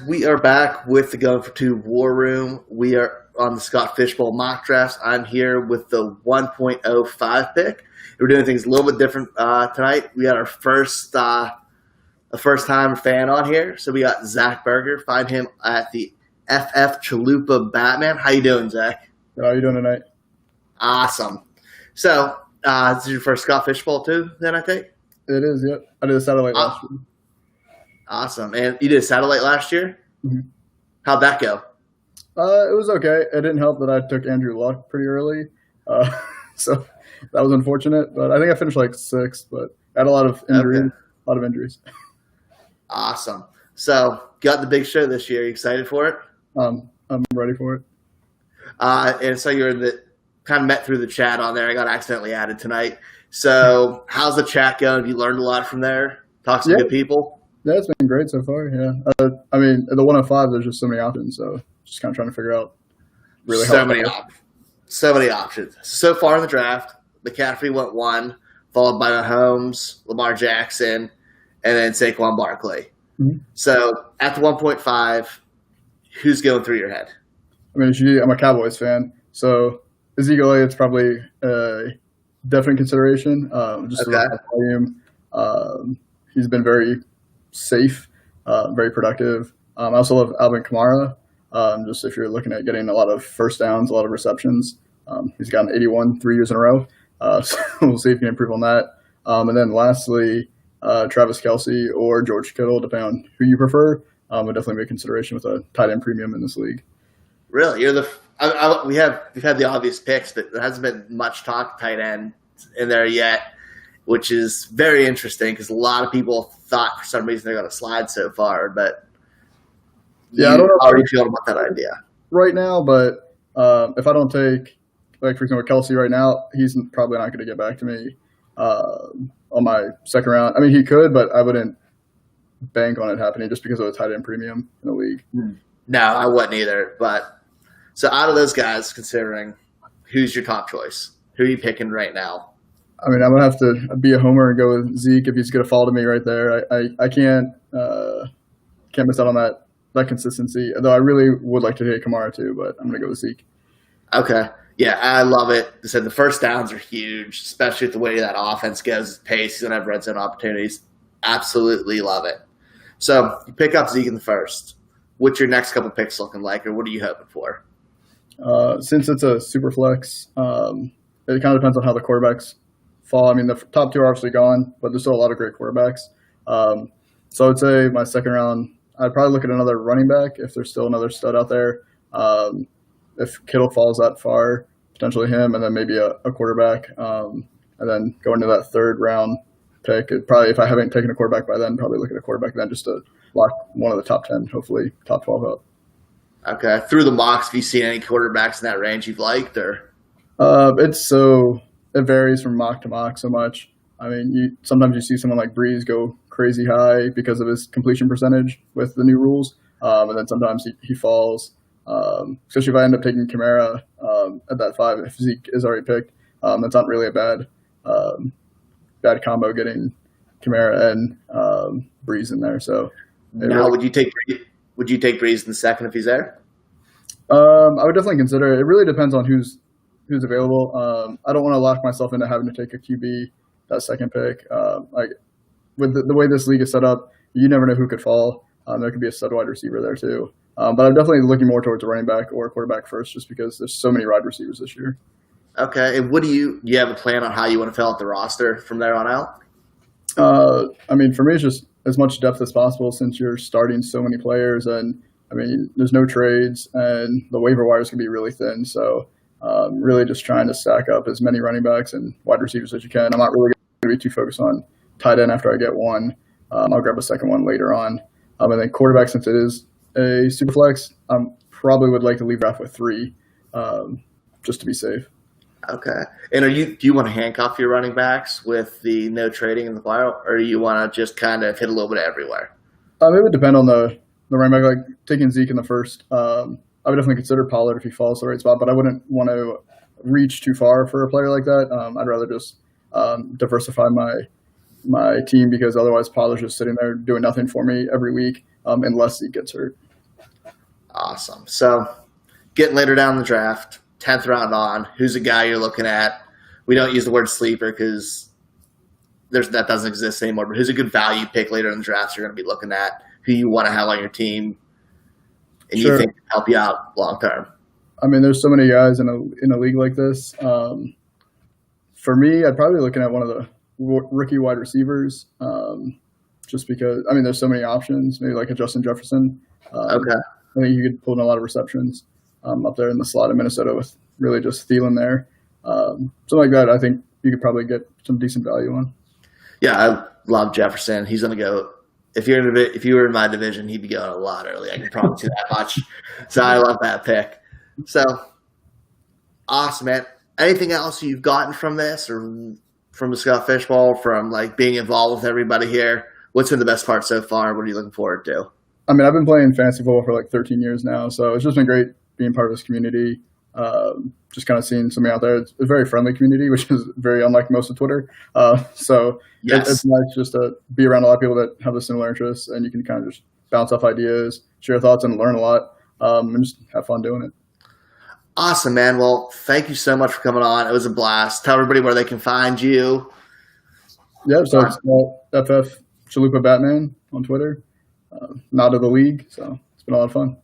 We are back with the Going for Two War Room. We are on the Scott Fishbowl mock drafts. I'm here with the 1.05 pick. We're doing things a little bit different tonight. We got our first time fan on here. So we got Zach Berger. Find him at the FFchalupabatman. How you doing, Zach? How are you doing tonight? Awesome. So this is your first Scott Fishbowl too, then I think? It is, yep. I did a satellite last year. Awesome. And you did a satellite last year? Mm-hmm. How'd that go? It was okay. It didn't help that I took Andrew Luck pretty early. So that was unfortunate. But I think I finished like sixth, but I had a lot of injuries. Okay. A lot of injuries. Awesome. So got the big show this year. You excited for it? I'm ready for it. And so you're in the kind of met through the chat on there. I got accidentally added tonight. So how's the chat going? Have you learned a lot from there? Talk to some good people? Yeah, it's been great so far, yeah. I mean, the 105, there's just so many options, so just kind of trying to figure out really so many options. So far in the draft, McCaffrey went 1, followed by Mahomes, Lamar Jackson, and then Saquon Barkley. Mm-hmm. So at the 1.5, who's going through your head? I mean, I'm a Cowboys fan, so Ezekiel Elliott's probably a definite consideration. Just okay. Volume. He's been very safe, very productive. I also love Alvin Kamara. Just if you're looking at getting a lot of first downs, a lot of receptions, he's gotten 81 3 years in a row. So we'll see if he can improve on that. And then lastly, Travis Kelce or George Kittle, depending on who you prefer, would definitely be a consideration with a tight end premium in this league. Really, you're we've had the obvious picks, but there hasn't been much talk tight end in there yet, which is very interesting because a lot of people thought for some reason they're going to slide so far. But yeah, I don't know how do you feel about that idea right now? But if I don't take, like for example, Kelce right now, he's probably not going to get back to me on my second round. I mean, he could, but I wouldn't bank on it happening just because of the tight end premium in the league. No, I wouldn't either. But so out of those guys, considering who's your top choice, who are you picking right now? I mean, I'm gonna have to be a homer and go with Zeke if he's gonna fall to me right there. I can't miss out on that consistency. Though I really would like to hit Kamara too, but I'm gonna go with Zeke. Okay, yeah, I love it. I said the first downs are huge, especially with the way that offense goes, pace. He's gonna have red zone opportunities. Absolutely love it. So you pick up Zeke in the first. What's your next couple picks looking like, or what are you hoping for? Since it's a super flex, it kind of depends on how the quarterbacks fall. I mean, the top two are obviously gone, but there's still a lot of great quarterbacks. So I would say my second round, I'd probably look at another running back if there's still another stud out there. If Kittle falls that far, potentially him, and then maybe a quarterback. And then go into that third round pick. Probably if I haven't taken a quarterback by then, probably look at a quarterback then just to lock one of the top 10, hopefully top 12 up. Okay. Through the mocks, have you seen any quarterbacks in that range you've liked? Or it varies from mock to mock so much. I mean, sometimes you see someone like Breeze go crazy high because of his completion percentage with the new rules, and then sometimes he falls. Especially if I end up taking Kamara at that 5, if Zeke is already picked, that's not really a bad combo getting Kamara and Breeze in there. So now, would you take Breeze in the second if he's there? I would definitely consider it. It really depends on who's available. I don't want to lock myself into having to take a QB that second pick. Like with the way this league is set up, you never know who could fall. There could be a stud wide receiver there too. But I'm definitely looking more towards a running back or a quarterback first, just because there's so many wide receivers this year. Okay, and do you have a plan on how you want to fill out the roster from there on out? I mean, for me, it's just as much depth as possible since you're starting so many players, and I mean, there's no trades, and the waiver wires can be really thin. So, really, just trying to stack up as many running backs and wide receivers as you can. I'm not really going to be too focused on tight end after I get one. I'll grab a second one later on. And then quarterback, since it is a super flex, I probably would like to leave off with 3, just to be safe. Okay. And do you want to handcuff your running backs with the no trading in the flyer, or do you want to just kind of hit a little bit everywhere? It would depend on the running back. Like taking Zeke in the first, I would definitely consider Pollard if he falls to the right spot, but I wouldn't want to reach too far for a player like that. I'd rather just diversify my my team because otherwise Potter's just sitting there doing nothing for me every week unless he gets hurt. Awesome. So getting later down the draft, 10th round on, who's a guy you're looking at? We don't use the word sleeper because that doesn't exist anymore, but who's a good value pick later in the draft you're going to be looking at, who you want to have on your team and Sure. you think can help you out long term? I mean, there's so many guys in a league like this. For me, I'd probably be looking at one of the rookie wide receivers, just because, I mean, there's so many options, maybe like a Justin Jefferson. Okay. I think you could pull in a lot of receptions up there in the slot in Minnesota with really just Thielen there. Something like that, I think you could probably get some decent value on. Yeah, I love Jefferson. He's going to go. If you were in my division, he'd be going a lot early. I can promise you that much. So I love that pick. So awesome, man. Anything else you've gotten from this, or from the Scott Fishbowl, from like being involved with everybody here? What's been the best part so far? What are you looking forward to? I mean, I've been playing fantasy football for like 13 years now, so it's just been great being part of this community. Just kind of seeing somebody out there. It's a very friendly community, which is very unlike most of Twitter. So Yes. it's nice just to be around a lot of people that have the similar interests, and you can kind of just bounce off ideas, share thoughts, and learn a lot, and just have fun doing it. Awesome, man. Well, thank you so much for coming on. It was a blast. Tell everybody where they can find you. Yeah, so it's FFchalupabatman on Twitter. Not of the league, so it's been a lot of fun.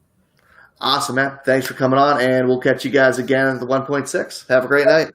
Awesome, man. Thanks for coming on, and we'll catch you guys again at the 1.6. Have a great night.